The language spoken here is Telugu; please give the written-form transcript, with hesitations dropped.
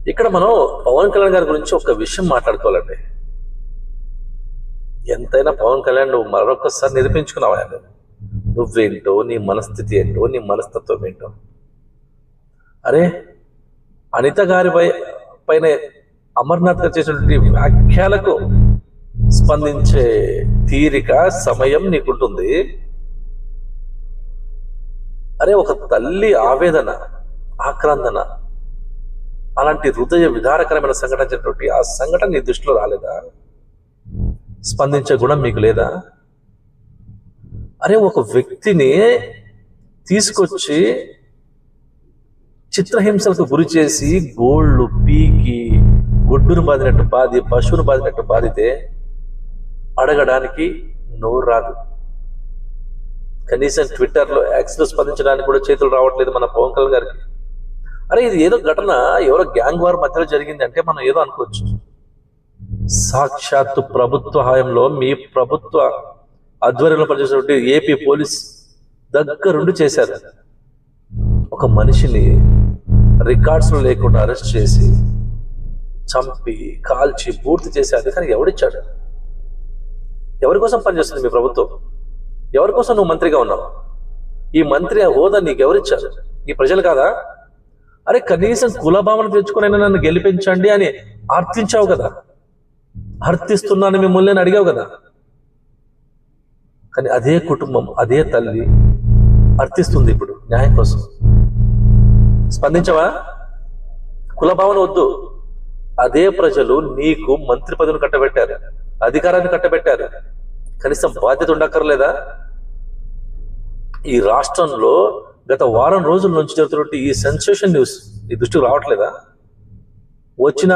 ఇక్కడ మనం పవన్ కళ్యాణ్ గారి గురించి ఒక విషయం మాట్లాడుకోవాలండి. ఎంతైనా పవన్ కళ్యాణ్ నువ్వు మరొకసారి నిరూపించుకున్నావా? నువ్వేంటో, నీ మనస్థితి ఏంటో, నీ మనస్తత్వం ఏంటో. అరే, అనిత గారి పైన అమర్నాథ్ గారు చేసినటువంటి వ్యాఖ్యలకు స్పందించే తీరిక, సమయం నీకుంటుంది. అరే, ఒక తల్లి ఆవేదన, ఆక్రందన, అలాంటి హృదయ విదారకరమైన సంఘటన జరిగినటువంటి ఆ సంఘటన నీ దృష్టిలో రాలేదా? స్పందించే గుణం మీకు లేదా? అరే, ఒక వ్యక్తిని తీసుకొచ్చి చిత్రహింసలకు గురి చేసి గోళ్ళు పీకి గొడ్డును బాదినట్టు బాది, పశువును బాదినట్టు బాధితే అడగడానికి నోరు రాదు. కనీసం ట్విట్టర్లో యాక్స్లో స్పందించడానికి కూడా చేతులు రావట్లేదు మన పవన్ కళ్యాణ్ గారికి. అరే, ఇది ఏదో ఘటన ఎవరో గ్యాంగ్ వార్ మధ్యలో జరిగింది అంటే మనం ఏదో అనుకోవచ్చు. సాక్షాత్తు ప్రభుత్వ హయాంలో మీ ప్రభుత్వ ఆధ్వర్యంలో పనిచేసినటువంటి ఏపీ పోలీస్ దగ్గరుండి చేశారు. ఒక మనిషిని రికార్డ్స్లో లేకుండా అరెస్ట్ చేసి చంపి కాల్చి పూర్తి చేసే అధికారం ఎవడిచ్చాడు? ఎవరి కోసం పనిచేస్తుంది మీ ప్రభుత్వం? ఎవరి కోసం నువ్వు మంత్రిగా ఉన్నావు? ఈ మంత్రి హోదా నీకు ఎవరిచ్చారు? ఈ ప్రజలు కాదా? అరే, కనీసం కులభావన తెచ్చుకునైనా నన్ను గెలిపించండి అని అర్థించావు కదా, అర్థిస్తున్నాను మిమ్మల్ని అని అడిగావు కదా. కానీ అదే కుటుంబం, అదే తల్లి అర్థిస్తుంది ఇప్పుడు న్యాయం కోసం. స్పందించవా? కులభావన వద్దు. అదే ప్రజలు నీకు మంత్రి పదవిని కట్టబెట్టారు, అధికారాన్ని కట్టబెట్టారు. కనీసం బాధ్యత ఉండక్కర్లేదా? ఈ రాష్ట్రంలో గత వారం రోజుల నుంచి జరుగుతున్నటువంటి ఈ సెన్సేషన్ న్యూస్ ఈ దృష్టికి రావట్లేదా? వచ్చిన